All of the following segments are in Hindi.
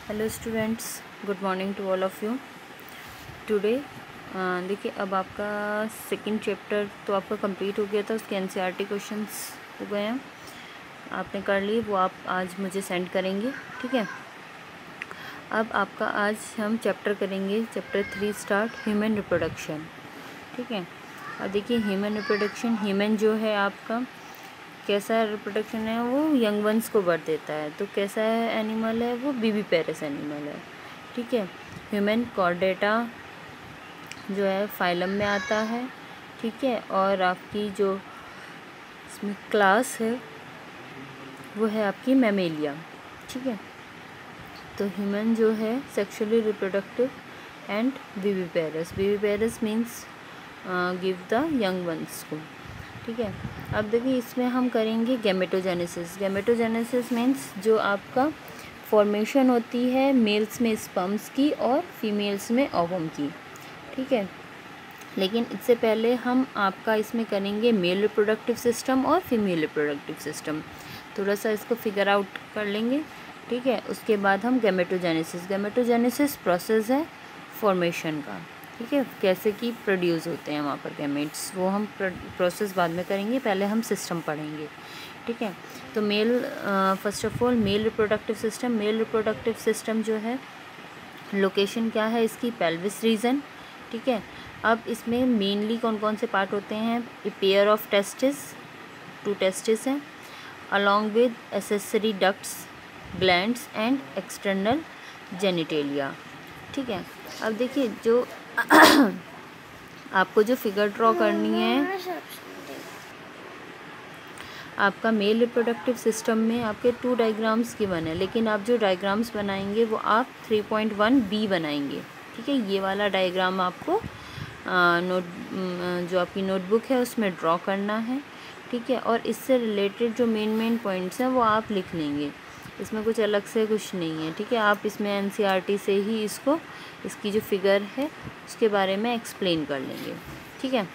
Hello students, good morning to all of you. Today देखिए, अब आपका सेकंड चैप्टर तो आपका कंप्लीट हो गया था, उसके एनसीईआरटी क्वेश्चंस हो गए हैं, आपने कर लिए, वो आप आज मुझे सेंड करेंगे, ठीक है। अब आपका आज हम चैप्टर करेंगे, चैप्टर 3 स्टार्ट, ह्यूमन रिप्रोडक्शन, ठीक है। अब देखिए, ह्यूमन रिप्रोडक्शन, ह्यूमन जो है आपका कैसा रिप्रोडक्शन है, वो यंग वंस को बर्थ देता है। तो कैसा है एनिमल है, वो विविपेरस एनिमल है, ठीक है। ह्यूमन कॉर्डेटा जो है फाइलम में आता है, ठीक है। और आपकी जो इसमें क्लास है वो है आपकी मैमेलिया, ठीक है। तो ह्यूमन जो है sexually reproductive and viviparous, viviparous means give the young ones को, ठीक है। अब देखिए, इसमें हम करेंगे गैमेटोजेनेसिस। गैमेटोजेनेसिस मीन्स जो आपका फॉर्मेशन होती है मेल्स में स्पर्म्स की और फीमेल्स में ओवम की, ठीक है। लेकिन इससे पहले हम आपका इसमें करेंगे मेल रिप्रोडक्टिव सिस्टम और फीमेल रिप्रोडक्टिव सिस्टम, थोड़ा सा इसको फिगर आउट कर लेंगे, ठीक है। उसके बाद हम गैमेटोजेनेसिस, गैमेटोजेनेसिस प्रोसेस है फॉर्मेशन का, ठीक है, कैसे कि प्रोड्यूस होते हैं वहाँ पर गैमेट्स, वो हम प्रोसेस बाद में करेंगे, पहले हम सिस्टम पढ़ेंगे, ठीक है। तो male first of all male reproductive system, male reproductive system जो है लोकेशन क्या है इसकी, पेल्विस रीजन, ठीक है। अब इसमें मेनली कौन कौन से पार्ट होते हैं, a pair of testis, 2 testis हैं, along with accessory ducts, glands and external genitalia, ठीक है। अब देखिए, जो आपको जो फिगर ड्रॉ करनी है, आपका मेल रिप्रोडक्टिव सिस्टम में आपके 2 डायग्राम्स गिवन है, लेकिन आप जो डायग्राम्स बनाएंगे वो आप 3.1b बनाएंगे, ठीक है। ये वाला डायग्राम आपको जो आपकी नोटबुक है उसमें ड्रॉ करना है, ठीक है। और इससे रिलेटेड जो मेन पॉइंट्स हैं वो आप लिख लेंगे, इसमें कुछ अलग से कुछ नहीं है, ठीक है। आप इसमें एनसीईआरटी से ही इसकी जो फिगर है उसके बारे में एक्सप्लेन कर लेंगे, ठीक है।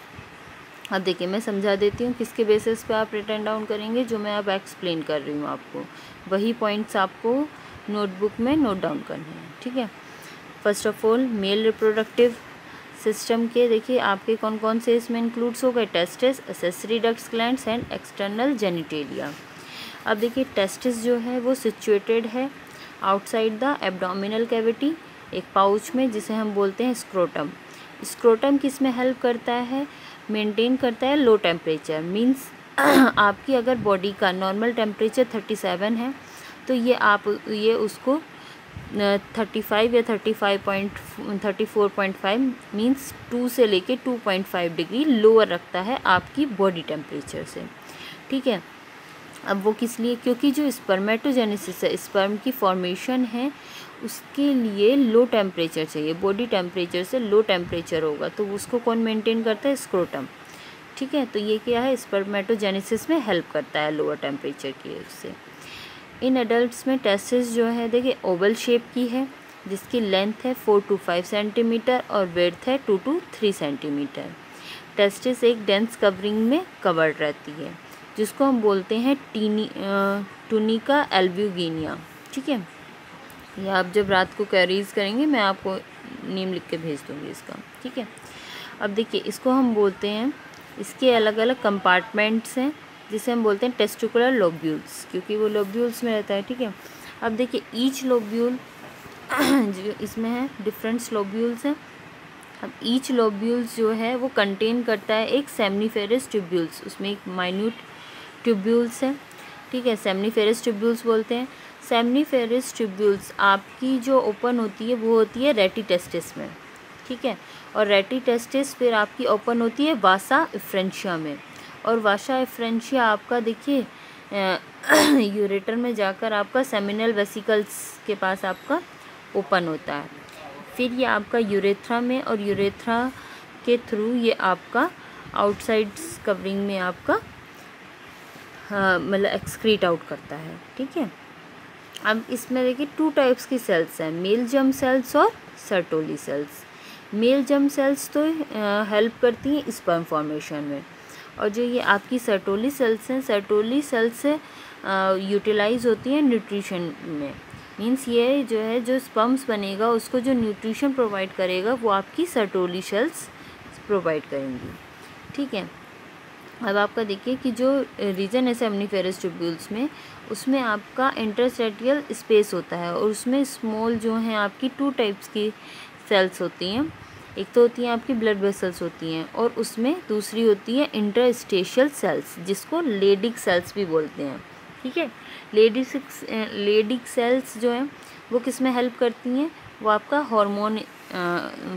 अब देखिए, मैं समझा देती हूँ किसके बेसिस पे आप रिटर्न डाउन करेंगे, जो मैं अब एक्सप्लेन कर रही हूँ आपको, वही पॉइंट्स आपको नोटबुक में नोट डाउन करने हैं, ठीक है। First of all male reproductive system के देखिए आपके कौन कौन से इसमें इंक्लूड्स हो गए, testis, accessory ducts, glands and external genitalia. अब देखिए, टेस्टिस जो है वो सिचुएटेड है आउटसाइड द एब्डोमिनल कैविटी, एक पाउच में, जिसे हम बोलते हैं स्क्रोटम। स्क्रोटम किस में हेल्प करता है, मेंटेन करता है लो टेम्परेचर, मींस आपकी अगर बॉडी का नॉर्मल टेम्परेचर 37 है तो ये उसको 35 या 34.5 मींस 2 से लेके 2.5 डिग्री लोअर रखता है आपकी बॉडी टेम्परेचर से, ठीक है। अब वो किस लिए, क्योंकि जो स्पर्मेटोजेनेसिस है, स्पर्म की फॉर्मेशन है, उसके लिए लो टेम्परेचर चाहिए, बॉडी टेम्परेचर से लो टेम्परेचर होगा, तो उसको कौन मेंटेन करता है, स्क्रोटम, ठीक है। तो ये क्या है, स्पर्मेटोजेनेसिस में हेल्प करता है लोअर टेम्परेचर की उससे। इन एडल्ट्स में टेस्टिस जो है देखिए ओवल शेप की है, जिसकी लेंथ है 4 to 5 सेंटीमीटर और वेड्थ है 2 to 3 सेंटीमीटर। टेस्टिस एक डेंस कवरिंग में कवर्ड रहती है, जिसको हम बोलते हैं टूनिका एल्ब्यूगिनिया, ठीक है। ये आप जब रात को कैरीज करेंगे, मैं आपको नेम लिख के भेज दूँगी इसका, ठीक है। अब देखिए, इसको हम बोलते हैं, इसके अलग अलग कंपार्टमेंट्स हैं, जिसे हम बोलते हैं टेस्टिकुलर लोब्यूल्स, क्योंकि वो लोब्यूल्स में रहता है, ठीक है। अब देखिए, ईच लोब्यूल जो इसमें है डिफरेंट लोब्यूल्स हैं। अब ईच लोब्यूल्स जो है वो कंटेन करता है एक सेमनीफेरस ट्यूब्यूल्स, उसमें एक माइन्यूट ट्यूब्यूल्स है, ठीक है, सेमनीफेरस ट्यूब्यूल्स बोलते हैं। सेमनीफेरस ट्यूब्यूल्स आपकी जो ओपन होती है वो होती है रेटी टेस्टिस में, ठीक है। और रेटी टेस्टिस फिर आपकी ओपन होती है वासा इफ्रेंशिया में, और वासा इफ्रेंशिया आपका देखिए यूरेटर में जाकर आपका सेमिनल वेसिकल्स के पास आपका ओपन होता है, फिर ये आपका यूरेथ्रा में, और यूरेथ्रा के थ्रू ये आपका आउटसाइड कवरिंग में आपका मतलब एक्सक्रीट आउट करता है, ठीक है। अब इसमें देखिए 2 टाइप्स की सेल्स हैं, मेल जर्म सेल्स और Sertoli cells. Male germ cells तो हेल्प करती हैं स्पर्म फॉर्मेशन में, और जो ये आपकी सर्टोली सेल्स हैं, सर्टोली सेल्स से यूटिलाइज होती हैं न्यूट्रिशन में, मीन्स ये जो है जो स्पर्म्स बनेगा उसको जो न्यूट्रिशन प्रोवाइड करेगा वो आपकी सर्टोली शेल्स प्रोवाइड करेंगी। ठीक है, अब आपका देखिए कि जो रीजन है सेमनीफेरस ट्यूब्यूल्स में, उसमें आपका इंटरस्टेटियल स्पेस होता है और उसमें स्मॉल जो हैं आपकी 2 टाइप्स की सेल्स होती हैं। एक तो होती हैं आपकी ब्लड वेसल्स होती हैं और उसमें दूसरी होती है इंटरस्टेशियल सेल्स, जिसको लेडिक सेल्स भी बोलते हैं। ठीक है, लेडिक सेल्स जो हैं वो किस में हेल्प करती हैं, वो आपका हार्मोन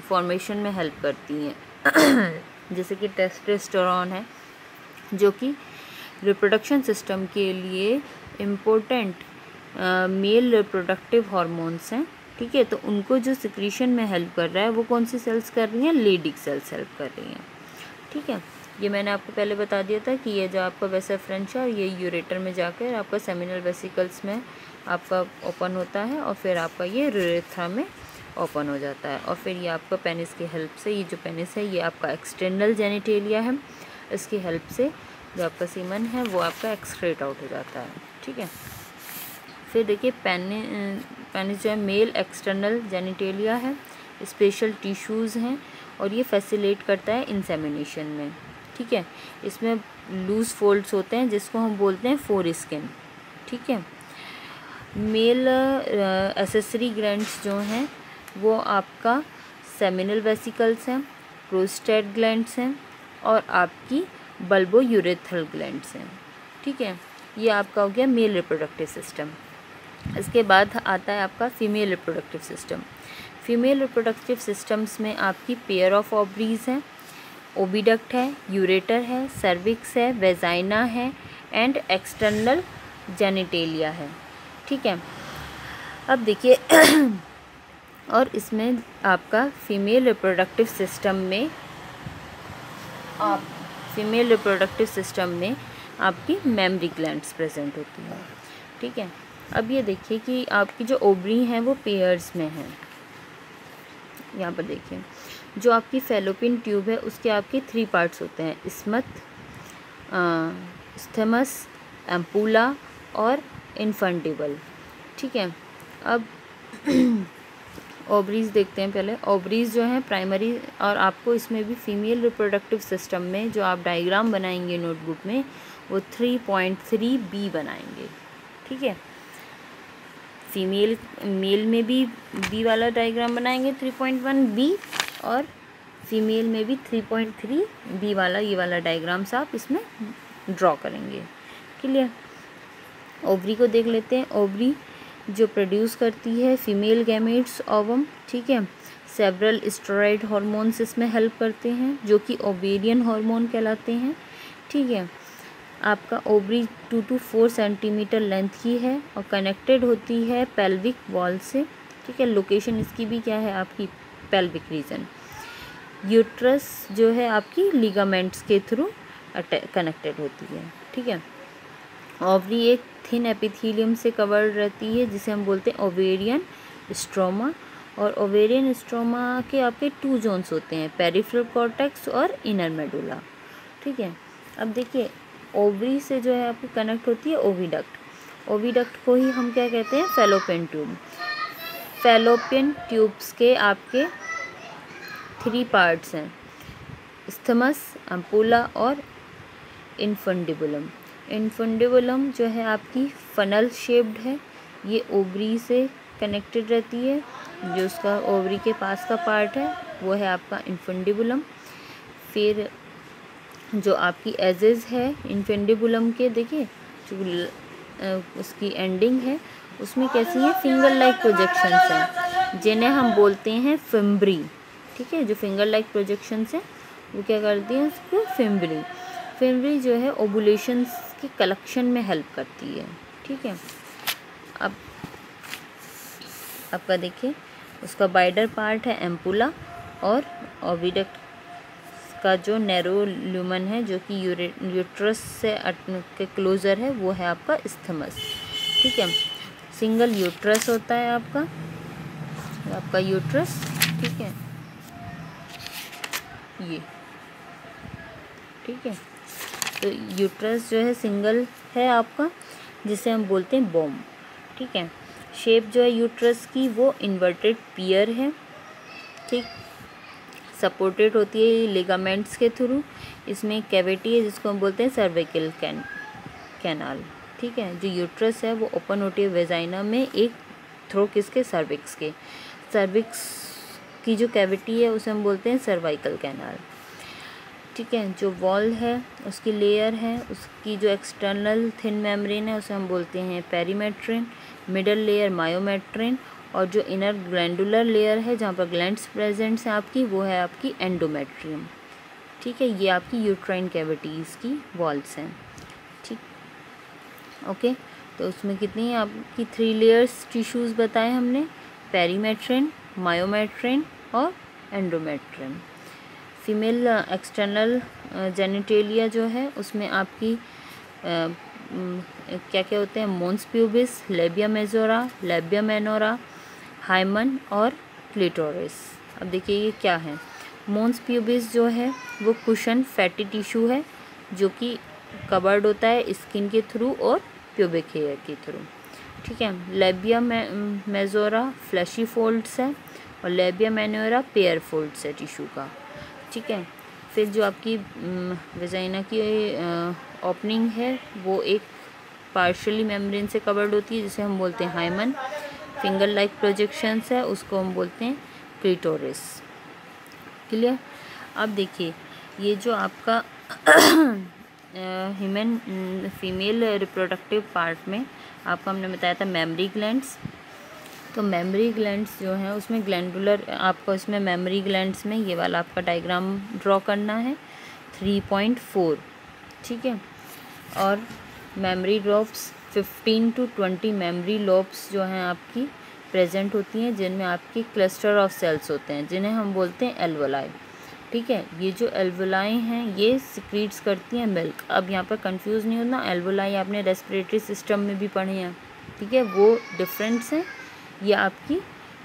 फॉर्मेशन में हेल्प करती हैं जैसे कि टेस्टोस्टेरोन है जो कि रिप्रोडक्शन सिस्टम के लिए इम्पोर्टेंट मेल रिप्रोडक्टिव हार्मोन्स हैं। ठीक है, तो उनको जो सिक्रीशन में हेल्प कर रहा है वो कौन सी सेल्स कर रही हैं, लेडिक सेल्स हेल्प कर रही हैं। ठीक है, ये मैंने आपको पहले बता दिया था कि ये जो आपका वेसिफरेंशिया ये यूरेटर में जाकर आपका सेमिनल वेसिकल्स में आपका ओपन होता है और फिर आपका ये यूरेथ्रा में ओपन हो जाता है और फिर ये आपका पेनिस की हेल्प से, ये जो पेनिस है ये आपका एक्सटर्नल जेनिटेलिया है, इसकी हेल्प से जो आपका सीमन है वो आपका एक्सक्रेट आउट हो जाता है। ठीक है, फिर देखिए पेनिस जो है मेल एक्सटर्नल जेनिटेलिया है, स्पेशल टिश्यूज़ हैं और ये फैसिलिटेट करता है इंसेमिनेशन में। ठीक है, इसमें लूज फोल्ड्स होते हैं जिसको हम बोलते हैं फोरस्किन। ठीक है, मेल एसेसरी ग्लैंड्स जो हैं वो आपका सेमिनल वेसिकल्स हैं, प्रोस्टेट ग्लैंड्स हैं और आपकी बल्बो यूरेथ्रल ग्लैंड्स हैं। ठीक है, ये आपका हो गया मेल रिप्रोडक्टिव सिस्टम। इसके बाद आता है आपका female reproductive system. Female reproductive systems में आपकी पेयर ऑफ ओवरीज हैं, ओविडक्ट है, यूरेटर है, सर्विक्स है, वेजाइना है एंड एक्सटर्नल जेनिटेलिया है। ठीक है, अब देखिए और इसमें आपका फीमेल रिप्रोडक्टिव सिस्टम में आपकी मेमरी ग्लैंड्स प्रेजेंट होती हैं। ठीक है, अब ये देखिए कि आपकी जो ओवरी हैं वो पेयर्स में हैं। यहाँ पर देखिए जो आपकी फैलोपियन ट्यूब है उसके आपके 3 पार्ट्स होते हैं, स्थमस, एम्पूला और इन्फंडिबल। ठीक है, अब ओवरीज देखते हैं पहले। ओवरीज जो हैं प्राइमरी, और आपको इसमें भी फीमेल रिप्रोडक्टिव सिस्टम में जो आप डायग्राम बनाएंगे नोटबुक में वो 3.3b बनाएंगे। ठीक है, मेल में भी बी वाला डायग्राम बनाएंगे 3.1b और फीमेल में भी 3.3b वाला ये वाला डायग्राम्स आप इसमें ड्रॉ करेंगे। क्लियर, ओवरी को देख लेते हैं। ओवरी जो प्रोड्यूस करती है फीमेल गैमेट्स ओवम। ठीक है, सेवरल स्टेरॉइड हार्मोन्स इसमें हेल्प करते हैं जो कि ओवेरियन हार्मोन कहलाते हैं। ठीक है, आपका ओवरी 2 to 4 सेंटीमीटर लेंथ की है और कनेक्टेड होती है पेल्विक वॉल से। ठीक है, लोकेशन इसकी भी क्या है आपकी पेल्विक रीजन। यूट्रस जो है आपकी लिगामेंट्स के थ्रू कनेक्टेड होती है। ठीक है, ओवरी एक थिन एपिथेलियम से कवर्ड रहती है जिसे हम बोलते हैं ओवेरियन स्ट्रोमा, और ओवेरियन स्ट्रोमा के आपके 2 जोन्स होते हैं, पेरिफेरल कॉर्टेक्स और इनर मेडुला। ठीक है, अब देखिए ओवरी से जो है आपकी कनेक्ट होती है ओविडक्ट। ओविडक्ट को ही हम क्या कहते हैं, फैलोपियन ट्यूब। फैलोपियन ट्यूब्स के आपके 3 पार्ट्स हैं, स्थमस, एम्पूला और इन्फंडिबुलम। इन्फंडिबुलम जो है आपकी फनल शेप्ड है, ये ओवरी से कनेक्टेड रहती है। जो उसका ओवरी के पास का पार्ट है वो है आपका इन्फंडिबुलम। फिर जो आपकी एजेस है इन्फंडिबुलम के, देखिए जो उसकी एंडिंग है उसमें कैसी हैं, फिंगर लाइक प्रोजेक्शंस हैं जिन्हें हम बोलते हैं फिम्ब्री। ठीक है, जो फिंगर लाइक प्रोजेक्शंस हैं वो क्या करती हैं, उसको फिम्ब्री। फिम्ब्री जो है ओवुलेशंस की कलेक्शन में हेल्प करती है। ठीक है, अब आपका देखिए उसका वाइडर पार्ट है एम्पुला और ओविडक्ट का जो नैरो ल्यूमन है जो कि यूट्रस से के क्लोजर है वो है आपका स्थमस। ठीक है, सिंगल यूट्रस होता है आपका यूट्रस। ठीक है, ये ठीक है, तो यूट्रस जो है सिंगल है आपका, जिसे हम बोलते हैं बॉम्ब। ठीक है, शेप जो है यूट्रस की वो इन्वर्टेड पियर है, ठीक। सपोर्टेड होती है लिगामेंट्स के थ्रू। इसमें कैविटी है जिसको हम बोलते हैं सर्विकल कैनाल, ठीक है। जो यूट्रस है वो ओपन होती है वेजाइना में एक थ्रो किसके, सर्विक्स के। सर्विक्स की जो कैविटी है उसे हम बोलते हैं सर्वाइकल कैनाल, ठीक है। जो वॉल है उसकी लेयर है, उसकी जो एक्सटर्नल थिन मेम्ब्रेन है उसे हम बोलते हैं पेरीमेट्रिन, मिडल लेयर मायोमेट्रिन, और जो इनर ग्लैंडुलर लेयर है जहाँ पर ग्लैंड्स प्रेजेंट्स हैं आपकी, वो है आपकी एंडोमेट्रियम, ठीक है। ये आपकी यूट्राइन कैविटीज़ की वॉल्स हैं, ठीक, ओके। तो उसमें कितनी आपकी 3 लेयर्स टिश्यूज़ बताए हमने, पेरीमेट्रिन, मायोमेट्रिन और एंडोमेट्रियम। फीमेल एक्सटर्नल जेनिटेलिया जो है उसमें आपकी क्या क्या होते हैं, mons pubis, labia majora, labia minora, hymen और क्लिटोरिस। अब देखिए ये क्या है। मोन्स प्यूबिस जो है वो कुशन फैटी टिश्यू है जो कि कवर्ड होता है स्किन के थ्रू और प्यूबिक हेयर के थ्रू, ठीक है। लेबिया मेजोरा फ्लैशी फोल्ड्स है और लेबिया मेनोरा पेयर फोल्ड्स है टिश्यू का, ठीक है। फिर जो आपकी वेजाइना की ओपनिंग है वो एक पार्शियली मेम्ब्रेन से कवर्ड होती है जिसे हम बोलते हैं हाइमन। फिंगर लाइक प्रोजेक्शंस है उसको हम बोलते हैं क्लिटोरिस, क्लियर। अब देखिए ये जो आपका ह्यूमन फीमेल रिप्रोडक्टिव पार्ट में आपको हमने बताया था मेमरी ग्लैंड्स। तो मेमरी ग्लैंड्स जो हैं उसमें ग्लैंडुलर, आपको इसमें मेमरी ग्लैंड्स में ये वाला आपका डायग्राम ड्रॉ करना है 3.4, ठीक है। और memory lobes 15 to 20 memory lobes जो हैं आपकी प्रेजेंट होती हैं जिनमें आपकी क्लस्टर ऑफ सेल्स होते हैं जिन्हें हम बोलते हैं एल्वोलाई, ठीक है। ये जो एल्वोलाई हैं ये सिक्रीट्स करती हैं मिल्क। अब यहाँ पर कंफ्यूज नहीं होना, एल्वोलाई आपने रेस्पिरेटरी सिस्टम में भी पढ़े हैं, ठीक है, वो डिफरेंट्स हैं। ये आपकी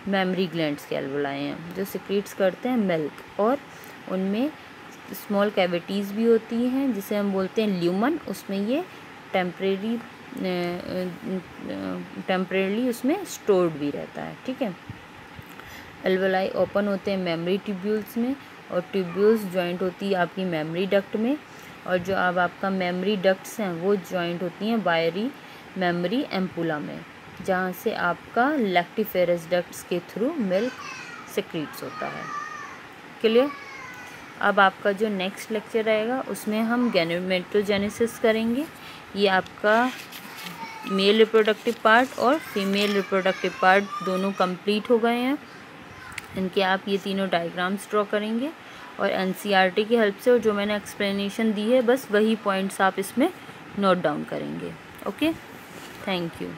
मेमरी ग्लैंड्स के एल्वोलाई हैं जो सिक्रीट्स करते हैं मिल्क, और उनमें स्मॉल कैविटीज़ भी होती हैं जिसे हम बोलते हैं ल्यूमन। उसमें ये टेम्परेरी उसमें स्टोर्ड भी रहता है, ठीक है। एल्वोलाई ओपन होते हैं मेमरी ट्यूब्यूल्स में और ट्यूब्यूल्स जॉइंट होती है आपकी मेमरी डक्ट में, और जो अब आपका मेमरी डक्ट्स हैं वो जॉइंट होती हैं वायरी मेमरी एम्पुला में जहाँ से आपका लैक्टिफेरस डक्ट्स के थ्रू मिल्क सिक्रीट्स होता है, क्लियर। अब आपका जो नेक्स्ट लेक्चर रहेगा उसमें हम गैमेटोजेनेसिस करेंगे। ये आपका मेल रिप्रोडक्टिव पार्ट और फीमेल रिप्रोडक्टिव पार्ट दोनों कंप्लीट हो गए हैं। इनके आप ये तीनों डायग्राम्स ड्रॉ करेंगे और एनसीईआरटी की हेल्प से, और जो मैंने एक्सप्लेनेशन दी है बस वही पॉइंट्स आप इसमें नोट डाउन करेंगे, ओके। Thank you.